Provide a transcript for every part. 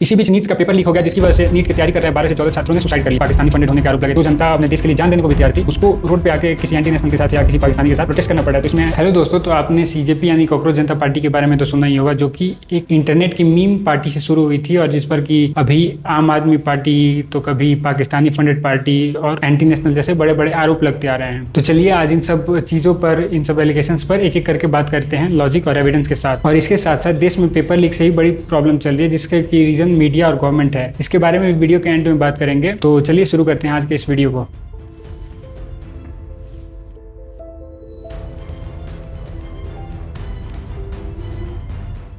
इसी बीच नीट का paper leak हो गया, जिसकी वजह से नीट की तैयारी कर रहे 12 से 14 छात्रों ने सुसाइड कर ली। पाकिस्तानी फंडेड होने के आरोप लगे। तो जनता अपने देश के लिए जान देने को भी तैयार थी, उसको रोड पे आके किसी एंटी नेशनल के साथ या किसी पाकिस्तानी के साथ प्रोटेस्ट करना पड़ा। तो इसमें हेलो दोस्तों, तो आपने सीजेपी यानी कॉकरोच जनता पार्टी के बारे में तो सुना ही होगा, जो कि एक इंटरनेट की मीम पार्टी से शुरू हुई थी और जिस पर कि अभी आम आदमी पार्टी, तो कभी पाकिस्तानी फंडेड पार्टी और एंटी नेशनल जैसे बड़े बड़े आरोप लगते आ रहे हैं। तो चलिए आज इन सब चीजों पर, इन सब एलिगेशंस पर एक एक करके बात करते हैं लॉजिक और एविडेंस के साथ। और इसके साथ साथ देश में पेपर लीक से ही बड़ी प्रॉब्लम चल रही है, जिसके की रीजन मीडिया और गवर्नमेंट है। इसके बारे में वीडियो के एंड में बात करेंगे। तो चलिए शुरू करते हैं आज के इस वीडियो को।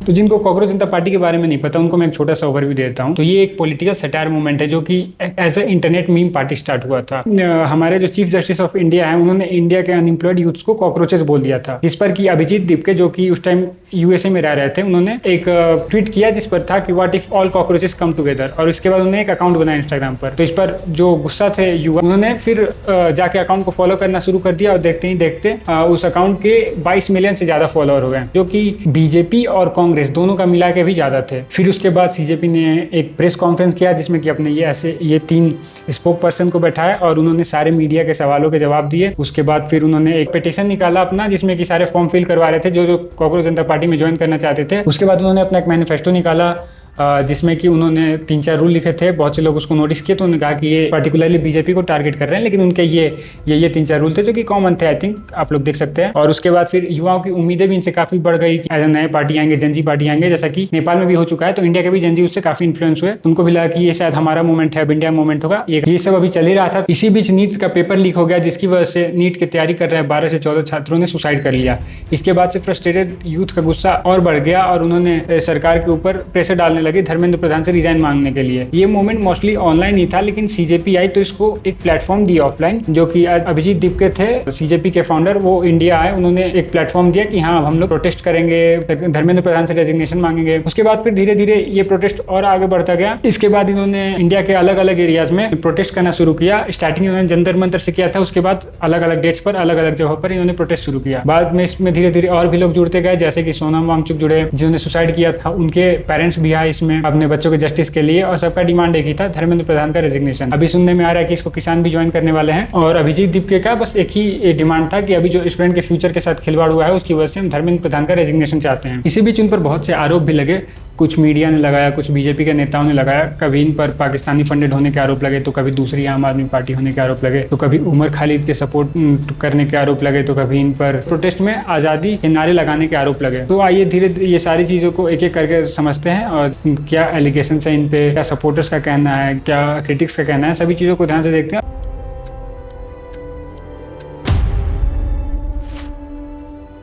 तो जिनको कॉकरोच जनता पार्टी के बारे में नहीं पता, उनको मैं एक छोटा सा ओवरव्यू देता हूँ। तो ये एक पॉलिटिकल सटायर मूवमेंट है जो कि as a internet meme party start हुआ था। हमारे जो चीफ जस्टिस ऑफ इंडिया है, उन्होंने इंडिया के अनएम्प्लॉयड यूथ्स को कॉकरोचेस बोल दिया था, जिस पर कि अभिजीत दीपके, जो कि उस टाइम यूएसए में रह रहे थे, उन्होंने एक ट्वीट किया जिस पर था कि what if all cockroaches come together. और उसके बाद उन्होंने एक अकाउंट बनाया इंस्टाग्राम पर। तो इस पर जो गुस्सा थे युवा, उन्होंने फिर जाके अकाउंट को फॉलो करना शुरू कर दिया और देखते ही देखते उस अकाउंट के 22 मिलियन से ज्यादा फॉलोअर हो गए, जो कि बीजेपी और कांग्रेस दोनों का मिला के भी ज्यादा थे। फिर उसके बाद सीजेपी ने एक प्रेस कॉन्फ्रेंस किया जिसमें कि अपने ये 3 स्पोक पर्सन को बैठाया और उन्होंने सारे मीडिया के सवालों के जवाब दिए। उसके बाद फिर उन्होंने एक पिटीशन निकाला अपना, जिसमें कि सारे फॉर्म फिल करवा रहे थे जो कॉकरोच जनता पार्टी में ज्वाइन करना चाहते थे। उसके बाद उन्होंने अपना एक मैनिफेस्टो निकाला जिसमें कि उन्होंने 3-4 रूल लिखे थे। बहुत से लोग उसको नोटिस किए तो उन्होंने कहा कि ये पर्टिकुलरली बीजेपी को टारगेट कर रहे हैं, लेकिन उनके ये 3-4 रूल थे जो कि कॉमन थे। आई थिंक आप लोग देख सकते हैं। और उसके बाद फिर युवाओं की उम्मीदें भी इनसे काफी बढ़ गई कि ऐसे नए पार्टी आएंगे, जनजी पार्टी आएंगे, जैसा कि नेपाल में भी हो चुका है। तो इंडिया के भी जनजी उससे काफी इन्फ्लुएंस हुए। उनको भी लगा कि ये शायद हमारा मूवमेंट है, अब इंडिया मूवमेंट होगा। ये सब अभी चल ही रहा था। इसी बीच नीट का पेपर लीक हो गया, जिसकी वजह से नीट की तैयारी कर रहे 12 से 14 छात्रों ने सुसाइड कर लिया। इसके बाद से फ्रस्ट्रेटेड यूथ का गुस्सा और बढ़ गया और उन्होंने सरकार के ऊपर प्रेशर डालने लगे धर्मेंद्र प्रधान से रिजाइन मांगने के लिए। ये मूवमेंट मोस्टली ऑनलाइन ही था, लेकिन सीजेपी आई तो इसको एक प्लेटफॉर्म दिया ऑफलाइन, जो कि अभिजीत दीपके थे सीजेपी के फाउंडर, वो इंडिया आए, उन्होंने एक प्लेटफॉर्म दिया कि हाँ हम लोग प्रोटेस्ट करेंगे, धर्मेंद्र प्रधान से रेजिग्नेशन मांगेंगे। उसके बाद फिर धीरे धीरे ये प्रोटेस्ट और आगे बढ़ता गया। इसके बाद इन्होंने इंडिया के अलग अलग एरियाज में प्रोटेस्ट करना शुरू किया। स्टार्टिंग इन्होंने जंतर मंतर से किया था, उसके बाद अलग अलग डेट्स पर अलग अलग जगहों पर इन्होंने प्रोटेस्ट शुरू किया। बाद में इसमें धीरे धीरे और भी लोग जुड़ते गए, जैसे कि सोनम वांगचुक जुड़े, जिन्होंने सुसाइड किया था। उनके पेरेंट्स भी आए इसमें अपने बच्चों के जस्टिस के लिए, और सबका डिमांड एक ही था, धर्मेंद्र प्रधान का रेजिग्नेशन। अभी सुनने में आ रहा है कि इसको किसान भी ज्वाइन करने वाले हैं। और अभिजीत दीपके का बस एक ही डिमांड था कि अभी जो स्टूडेंट के फ्यूचर के साथ खिलवाड़ हुआ है, उसकी वजह से हम धर्मेंद्र प्रधान का रेजिग्नेशन चाहते हैं। इसी बीच उन पर बहुत से आरोप भी लगे। कुछ मीडिया ने लगाया, कुछ बीजेपी के नेताओं ने लगाया। कभी इन पर पाकिस्तानी फंडेड होने के आरोप लगे, तो कभी दूसरी आम आदमी पार्टी होने के आरोप लगे, तो कभी उमर खालिद के सपोर्ट करने के आरोप लगे, तो कभी इन पर प्रोटेस्ट में आज़ादी के नारे लगाने के आरोप लगे। तो आइए धीरे धीरे ये सारी चीज़ों को एक एक करके समझते हैं और क्या एलिगेशन है इन पे, क्या सपोर्टर्स का कहना है, क्या क्रिटिक्स का कहना है, सभी चीज़ों को ध्यान से देखते हैं।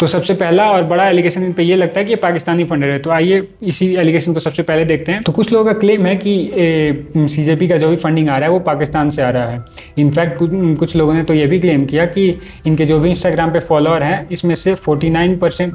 तो सबसे पहला और बड़ा एलिगेशन इन पे ये लगता है कि ये पाकिस्तानी फंडर है। तो आइए इसी एलिगेशन को सबसे पहले देखते हैं। तो कुछ लोगों का क्लेम है कि सीजेपी का जो भी फंडिंग आ रहा है वो पाकिस्तान से आ रहा है। इनफैक्ट कुछ लोगों ने तो ये भी क्लेम किया कि इनके जो भी इंस्टाग्राम पे फॉलोअर हैं, इसमें से 47 से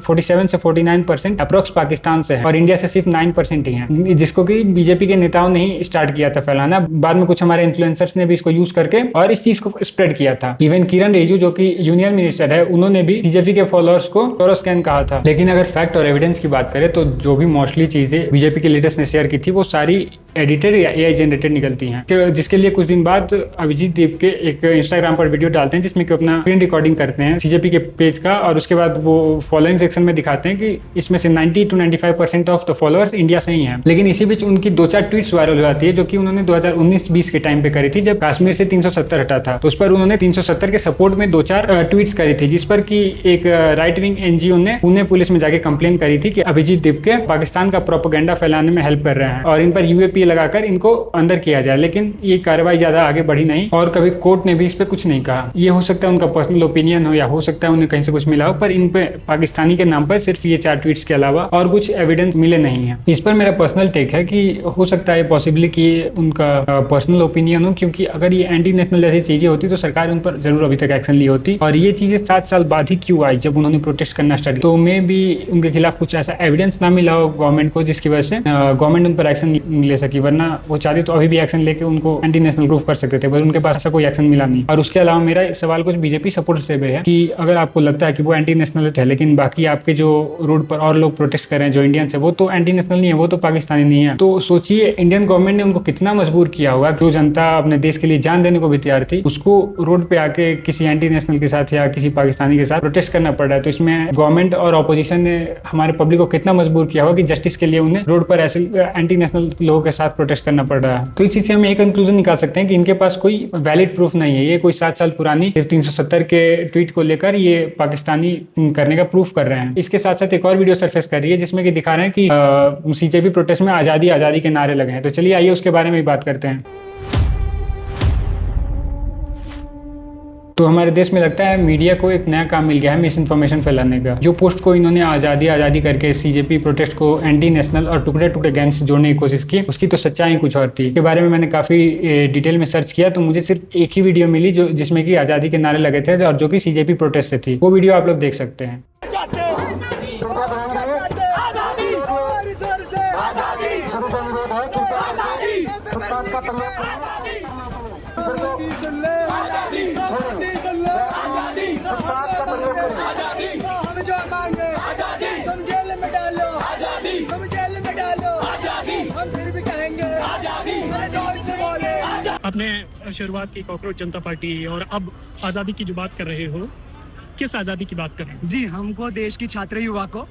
49% अप्रोक्स पाकिस्तान से है और इंडिया से सिर्फ 9% ही है, जिसको कि बीजेपी के नेताओं ने ही स्टार्ट किया था फैलाना। बाद में कुछ हमारे इन्फ्लुएंसर्स ने भी इसको यूज करके और इस चीज को स्प्रेड किया था। इवन किरण रिजिजू, जो कि यूनियन मिनिस्टर है, उन्होंने भी बीजेपी के फॉलोअर्स को टोरोस्कैन कहा था। लेकिन अगर फैक्ट और एविडेंस की बात करें तो जो भी मोस्टली चीजें बीजेपी के लीडर्स ने शेयर की थी वो सारी एडिटेड या एआई जनरेटेड निकलती हैं, जिसके लिए कुछ दिन बाद अभिजीत दीपके एक इंस्टाग्राम पर वीडियो डालते हैं जिसमें कि अपना स्क्रीन रिकॉर्डिंग करते हैं सीजेपी के पेज का, और उसके बाद वो फॉलोइंग सेक्शन में दिखाते हैं कि इसमें से 90 to 95% of the followers India से ही हैं। लेकिन इसी बीच उनकी 2-4 ट्वीट्स वायरल हो जाती है, जो कि उन्होंने 2019-20 के टाइम पे करी थी, जब कश्मीर से 370 हटा था। तो उस पर उन्होंने 370 के सपोर्ट में 2-4 ट्वीट्स करी थी, जिस पर कि एक राइट विंग एनजीओ ने पुणे पुलिस में जाके कंप्लेन करी थी कि अभिजीत दीपके पाकिस्तान का प्रोपेगेंडा फैलाने में हेल्प कर रहे हैं और इन पर यूएपी लगाकर इनको अंदर किया जाए। लेकिन ये कार्रवाई ज्यादा आगे बढ़ी नहीं और कभी कोर्ट ने भी इस पे कुछ नहीं कहा। ये हो सकता है उनका पर्सनल ओपिनियन हो या हो सकता है उन्हें कहीं से कुछ मिला हो, पर इन पे पाकिस्तानी के नाम पर सिर्फ ये 4 ट्वीट्स के अलावा और कुछ एविडेंस मिले नहीं है। इस पर मेरा पर्सनल टेक है कि हो सकता है पॉसिबली कि उनका पर्सनल ओपिनियन हो, क्योंकि अगर ये एंटी नेशनल जैसी चीजें होती तो सरकार उन पर जरूर अभी तक एक्शन ली होती। और ये चीजें 7 साल बाद ही क्यों आई, जब उन्होंने प्रोटेस्ट करना स्टार्ट, तो मे भी उनके खिलाफ कुछ ऐसा एविडेंस ना मिला हो गवर्नमेंट को, जिसकी वजह से गवर्नमेंट उन पर एक्शन ले सके। की, वरना वो चाहते तो अभी भी एक्शन लेके उनको एंटी नेशनल प्रूफ कर सकते थे, पर उनके पास ऐसा कोई एक्शन मिला नहीं। और उसके अलावा मेरा सवाल कुछ बीजेपी सपोर्ट से भी है कि अगर आपको लगता है कि वो एंटी नेशनलिस्ट है, लेकिन बाकी आपके जो रोड पर और लोग प्रोटेस्ट कर रहे हैं जो इंडियंस है, वो तो एंटी नेशनल नहीं है, वो तो पाकिस्तानी नहीं है, तो सोचिए इंडियन गवर्नमेंट ने उनको कितना मजबूर किया होगा कि जो जनता अपने देश के लिए जान देने को भी तैयार थी, उसको रोड पे आके किसी एंटी नेशनल के साथ या किसी पाकिस्तानी के साथ प्रोटेस्ट करना पड़ रहा है। तो इसमें गवर्नमेंट और ऑपोजिशन ने हमारे पब्लिक को कितना मजबूर किया होगा कि जस्टिस के लिए उन्हें रोड पर ऐसे एंटी नेशनल लोगों के साथ प्रोटेस्ट करना पड़ रहा है। तो इस चीज से हम एक कंक्लूजन निकाल सकते हैं कि इनके पास कोई वैलिड प्रूफ नहीं है, ये कोई 7 साल पुरानी सिर्फ 370 के ट्वीट को लेकर ये पाकिस्तानी करने का प्रूफ कर रहे हैं। इसके साथ साथ एक और वीडियो सरफेस कर रही है जिसमें कि दिखा रहे हैं कि सीजेपी प्रोटेस्ट में आजादी आजादी के नारे लगे हैं। तो चलिए आइए उसके बारे में भी बात करते हैं। तो हमारे देश में लगता है मीडिया को एक नया काम मिल गया है मिस इन्फॉर्मेशन फैलाने का। जो पोस्ट को इन्होंने आज़ादी आज़ादी करके सीजेपी प्रोटेस्ट को एंटी नेशनल और टुकड़े टुकड़े गैंग से जोड़ने की कोशिश की, उसकी तो सच्चाई कुछ और थी। इसके बारे में मैंने काफ़ी डिटेल में सर्च किया तो मुझे सिर्फ एक ही वीडियो मिली जो जिसमें कि आज़ादी के नारे लगे थे और जो कि सीजेपी प्रोटेस्ट से थी। वो वीडियो आप लोग देख सकते हैं। आपने शुरुआत की कॉकरोच जनता पार्टी और अब आज़ादी की जो बात कर रहे हो, किस आज़ादी की बात कर रहे हो? जी, हमको देश की छात्र युवा को,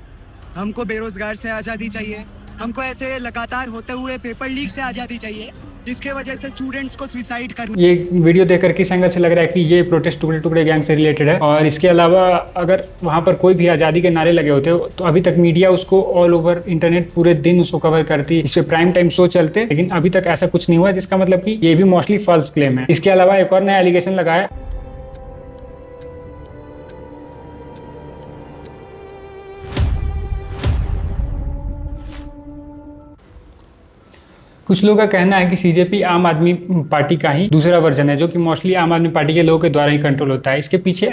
हमको बेरोजगार से आज़ादी चाहिए, हमको ऐसे लगातार होते हुए पेपर लीक से आज़ादी चाहिए जिसके वजह से स्टूडेंट्स को सुसाइड करने। ये वीडियो देखकर किस एंगल से लग रहा है कि ये प्रोटेस्ट टुकड़े टुकड़े गैंग से रिलेटेड है। और इसके अलावा अगर वहाँ पर कोई भी आज़ादी के नारे लगे होते तो अभी तक मीडिया उसको ऑल ओवर इंटरनेट पूरे दिन उसको कवर करती, इस पे प्राइम टाइम शो चलते, लेकिन अभी तक ऐसा कुछ नहीं हुआ, जिसका मतलब कि ये भी मोस्टली फॉल्स क्लेम है। इसके अलावा एक और नया एलिगेशन लगाया कुछ लोगों का कहना है कि सीजेपी आम आदमी पार्टी का ही दूसरा वर्जन है जो कि मोस्टली आम आदमी पार्टी के लोगों के द्वारा ही कंट्रोल होता है। इसके पीछे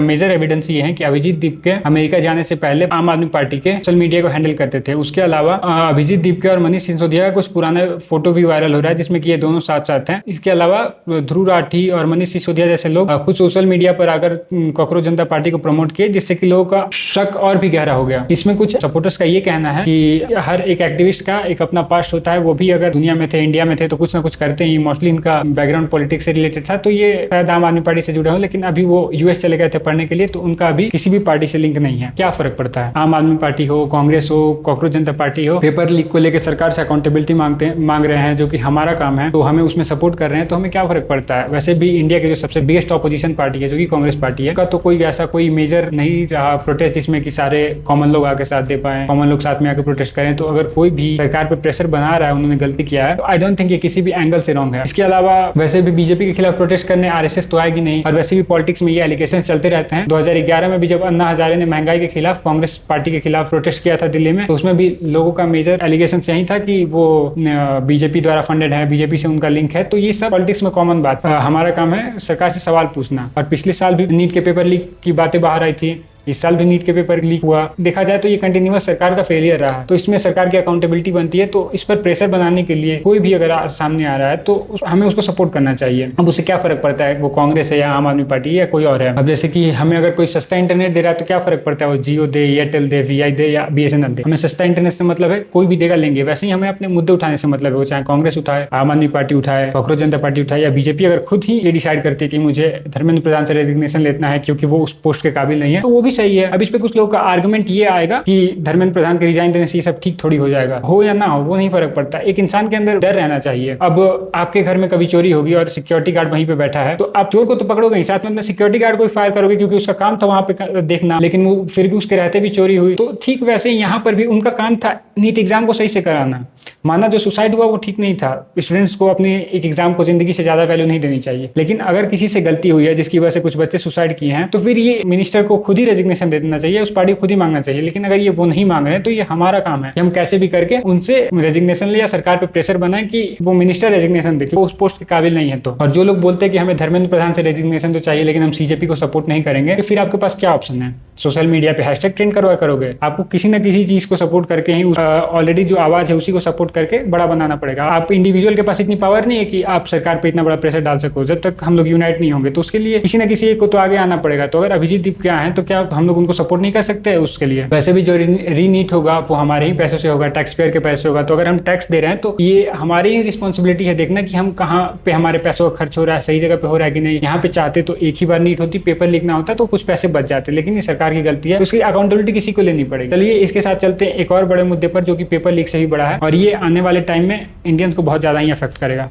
मेजर एविडेंस ये है कि अभिजीत दीपके अमेरिका जाने से पहले आम आदमी पार्टी के सोशल मीडिया को हैंडल करते थे। उसके अलावा अभिजीत दीपके और मनीष सिसोदिया का कुछ पुराना फोटो भी वायरल हो रहा है जिसमें कि ये दोनों साथ साथ हैं। इसके अलावा ध्रुव राठी और मनीष सिसोदिया जैसे लोग खुद सोशल मीडिया पर आकर कॉकरोच जनता पार्टी को प्रमोट किए, जिससे कि लोगों का शक और भी गहरा हो गया। इसमें कुछ सपोर्टर्स का ये कहना है कि हर एक एक्टिविस्ट का एक अपना पास्ट होता है, वो भी अगर दुनिया में थे, इंडिया में थे तो कुछ ना कुछ करते ही। मोस्टली इनका बैकग्राउंड पॉलिटिक्स से रिलेटेड था, तो ये शायद आम आदमी पार्टी से जुड़े हो, लेकिन अभी वो यूएस चले गए थे पढ़ने के लिए, तो उनका अभी किसी भी पार्टी से लिंक नहीं है। क्या फर्क पड़ता है, आम आदमी पार्टी हो, कांग्रेस हो, कॉकरोच जनता पार्टी हो, पेपर लीक को लेकर सरकार से अकाउंटेबिलिटी मांग रहे हैं, जो कि हमारा काम है, तो हमें उसमें सपोर्ट कर रहे हैं, तो हमें क्या फर्क पड़ता है। वैसे भी इंडिया के जो सबसे बिगेस्ट ऑपोजिशन पार्टी है जो कि कांग्रेस पार्टी है, का तो कोई ऐसा कोई मेजर नहीं रहा प्रोटेस्ट जिसमें कि सारे कॉमन लोग आके साथ दे पाए, कॉमन लोग साथ में आके प्रोटेस्ट करें। तो अगर कोई भी सरकार पर प्रेशर बना रहा है, उन्होंने गलती किया है, तो आई डोंट थिंक ये किसी भी एंगल से रॉन्ग है। इसके अलावा वैसे भी बीजेपी के खिलाफ प्रोटेस्ट करने आरएसएस तो आएगी नहीं, और वैसे भी पॉलिटिक्स में ये एलिगेशन चलते रहते हैं। 2011 में भी जब अन्ना हजारे ने महंगाई के खिलाफ कांग्रेस पार्टी के खिलाफ प्रोटेस्ट किया था दिल्ली में, तो उसमें भी लोगों का मेजर एलिगेशन यही था कि वो बीजेपी द्वारा फंडेड है, बीजेपी से उनका लिंक है। तो ये सब पॉलिटिक्स में कॉमन बात है। हमारा काम है सरकार से सवाल पूछना। और पिछले साल भी नीट के पेपर लीक की बातें बाहर आई थी, इस साल भी नीट के पेपर लीक हुआ। देखा जाए तो ये कंटिन्यूअस सरकार का फेलियर रहा, तो इसमें सरकार की अकाउंटेबिलिटी बनती है। तो इस पर प्रेशर बनाने के लिए कोई भी अगर सामने आ रहा है तो हमें उसको सपोर्ट करना चाहिए। अब उससे क्या फर्क पड़ता है वो कांग्रेस है या आम आदमी पार्टी या कोई और है। अब जैसे कि हमें अगर कोई सस्ता इंटरनेट दे रहा है तो क्या फर्क पड़ता है वो जियो दे, एयरटेल दे, वीआई दे या बीएसएनएल दे। हमें सस्ता इंटरनेट से मतलब है, कोई भी देगा लेंगे। वैसे ही हमें अपने मुद्दे उठाने से मतलब है, वो चाहे कांग्रेस उठाए, आम आदमी पार्टी उठाए, कॉकरोच जनता पार्टी उठाए या बीजेपी अगर खुद ही ये डिसाइड करती है कि मुझे धर्मेंद्र प्रधान से रेजिग्नेशन लेना है क्योंकि वो उस पोस्ट के काबिल नहीं है, तो वो भी सही है। अब इस पे कुछ लोगों का आर्गुमेंट ये आएगा कि धर्मेंद्र प्रधान के रिजाइन देने से ये सब ठीक थोड़ी हो जाएगा। हो या ना हो वो नहीं फर्क पड़ता। एक इंसान के अंदर डर रहना चाहिए। अब आपके घर में कभी चोरी होगी और सिक्योरिटी गार्ड वहीं पे बैठा है, तो आप चोर को तो पकड़ोगे ही, साथ में अपने सिक्योरिटी गार्ड को फायर करोगे क्योंकि उसका काम था वहां पे देखना, लेकिन वो फिर भी उसके रहते भी चोरी हुई। तो ठीक वैसे ही यहाँ पर भी उनका काम था नीट एग्जाम को सही से कराना। माना जो सुसाइड हुआ वो ठीक नहीं था, स्टूडेंट्स को अपने एक एग्जाम को जिंदगी से ज्यादा वैल्यू नहीं देनी चाहिए, लेकिन अगर किसी से गलती हुई है जिसकी वजह से कुछ बच्चे सुसाइड किए हैं, तो फिर ये मिनिस्टर को खुद ही रेजिग्नेशन दे देना चाहिए, उस पार्टी को खुद ही मांगना चाहिए। लेकिन अगर ये वो नहीं मांग रहे हैं तो ये हमारा काम है कि हम कैसे भी करके उनसे रेजिग्नेशन ले या सरकार पे प्रेशर बनाए कि वो मिनिस्टर रेजिग्नेशन दे, वो उस पोस्ट के काबिल नहीं है। तो और जो लोग बोलते हैं कि हमें धर्मेंद्र प्रधान से रेजिग्नेशन तो चाहिए लेकिन हम सीजेपी को सपोर्ट नहीं करेंगे, तो फिर आपके पास क्या ऑप्शन है? सोशल मीडिया पे हैशटैग ट्रेंड करवा करोगे? आपको किसी न किसी चीज को सपोर्ट करके ही ऑलरेडी जो आवाज है उसी को सपोर्ट करके बड़ा बनाना पड़ेगा। आप इंडिविजुअल के पास इतनी पावर नहीं है कि आप सरकार पे इतना बड़ा प्रेशर डाल सको। जब तक हम लोग यूनाइट नहीं होंगे तो उसके लिए किसी न किसी एक को तो आगे आना पड़ेगा। तो अगर अभिजीत दीपकिया है तो क्या हम लोग उनको सपोर्ट नहीं कर सकते? उसके लिए वैसे भी जो रीनीट होगा वो हमारे ही पैसों से होगा, टैक्स पेयर के पैसे होगा। तो अगर हम टैक्स दे रहे हैं तो ये हमारी ही रिस्पॉन्सिबिलिटी है देखना कि हम कहाँ पे हमारे पैसों का खर्च हो रहा है, सही जगह पे हो रहा है कि नहीं। यहाँ पे चाहते तो एक ही बार नीट होती, पेपर लिखना होता तो कुछ पैसे बच जाते, लेकिन ये सरकार की गलती है, उसकी अकाउंटेबिलिटी किसी को लेनी पड़ेगी। चलिए इसके साथ चलते हैं एक और बड़े मुद्दे पर जो कि पेपर लीक से भी बड़ा है और ये आने वाले टाइम में इंडियंस को बहुत ज्यादा ही अफेक्ट करेगा।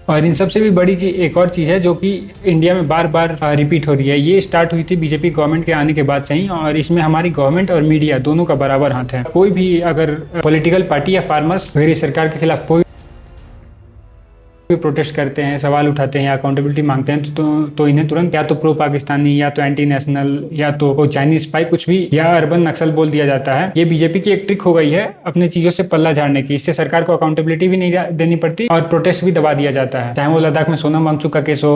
और इन सबसे भी बड़ी चीज एक और चीज़ है जो कि इंडिया में बार बार रिपीट हो रही है। ये स्टार्ट हुई थी बीजेपी गवर्नमेंट के आने के बाद से ही, और इसमें हमारी गवर्नमेंट और मीडिया दोनों का बराबर हाथ है। कोई भी अगर पॉलिटिकल पार्टी या फार्मर्स मेरी सरकार के खिलाफ कोई प्रोटेस्ट करते हैं, सवाल उठाते हैं या अकाउंटेबिलिटी मांगते हैं तो इन्हें तुरंत या तो प्रो पाकिस्तानी या तो एंटी नेशनल या तो चाइनीज स्पाई कुछ भी या अर्बन नक्सल बोल दिया जाता है। ये बीजेपी की एक ट्रिक हो गई है अपने चीजों से पल्ला झाड़ने की। इससे सरकार को अकाउंटेबिलिटी भी नहीं देनी पड़ती और प्रोटेस्ट भी दबा दिया जाता है। चाहे वो लद्दाख में सोनम वांगचुक का केस हो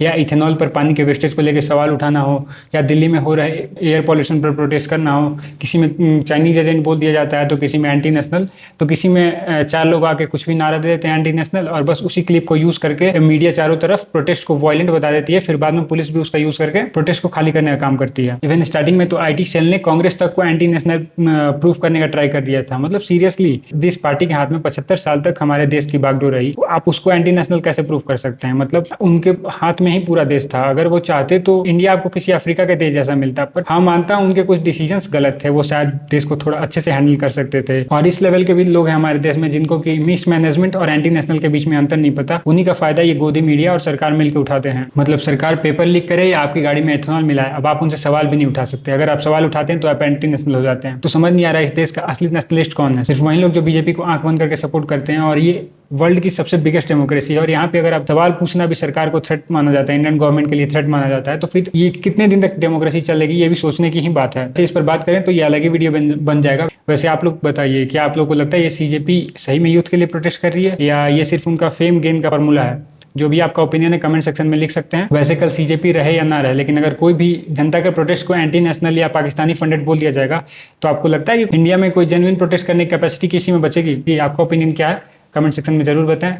या इथेनॉल पर पानी के वेस्टेज को लेकर सवाल उठाना हो या दिल्ली में हो रहे एयर पॉल्यूशन पर प्रोटेस्ट करना हो। किसी में चाइनीज एजेंट बोल दिया जाता है तो किसी में एंटी नेशनल, तो किसी में चार लोग आके कुछ भी नारा दे देते हैं एंटी नेशनल, और बस उसी क्लिप को यूज करके मीडिया चारों तरफ प्रोटेस्ट को वायलेंट बता देती है। फिर बाद में पुलिस भी उसका यूज करके प्रोटेस्ट को खाली करने का काम करती है। इवन स्टार्टिंग में तो आईटी सेल ने कांग्रेस तक को एंटी नेशनल प्रूफ करने का ट्राई कर दिया था। मतलब सीरियसली जिस पार्टी के हाथ में 75 साल तक हमारे देश की बागडोर रही, तो आप उसको एंटी नेशनल कैसे प्रूफ कर सकते हैं? मतलब उनके हाथ में ही पूरा देश था। अगर वो चाहते तो इंडिया आपको किसी अफ्रीका के देश जैसा मिलता, पर हाँ मानता हूं उनके कुछ डिसीजंस गलत थे। वो शायद देश को थोड़ा अच्छे से हैंडल कर सकते थे। और इस लेवल के भी लोग हैं हमारे देश में जिनको कि मिसमैनेजमेंट और एंटी नेशनल के बीच में अंतर नहीं पता। उन्हीं का फायदा ये गोदी मीडिया और सरकार मिलकर उठाते हैं। मतलब सरकार पेपर लीक करे या आपकी गाड़ी में एथेनॉल मिलाए, अब आप उनसे सवाल भी नहीं उठा सकते। अगर आप सवाल उठाते हैं तो आप एंटी नेशनल हो जाते हैं। तो समझ नहीं आ रहा है इस देश का असली नेशनलिस्ट कौन है? सिर्फ वही लोग जो बीजेपी को आंख बंद करके सपोर्ट करते हैं। और ये वर्ल्ड की सबसे बिगेस्ट डेमोक्रेसी है और यहाँ पे अगर आप सवाल पूछना भी सरकार को थ्रेट माना जाता है, इंडियन गवर्नमेंट के लिए थ्रेट माना जाता है, तो फिर ये कितने दिन तक डेमोक्रेसी चलेगी, ये भी सोचने की ही बात है। इस पर बात करें तो ये अलग ही वीडियो बन जाएगा। वैसे आप लोग बताइए, क्या आप लोग को लगता है ये सीजेपी सही में यूथ के लिए प्रोटेस्ट कर रही है या ये सिर्फ उनका फेम गेन का फॉर्मूला है? जो भी आपका ओपिनियन है कमेंट सेक्शन में लिख सकते हैं। वैसे कल सीजेपी रहे या ना रहे, लेकिन अगर कोई भी जनता के प्रोटेस्ट को एंटी नेशनल या पाकिस्तानी फंडेड बोल दिया जाएगा तो आपको लगता है कि इंडिया में कोई जेन्युइन प्रोटेस्ट करने की कैपेसिटी किसी में बचेगी? ये आपका ओपिनियन क्या है? कमेंट सेक्शन में जरूर बताएं।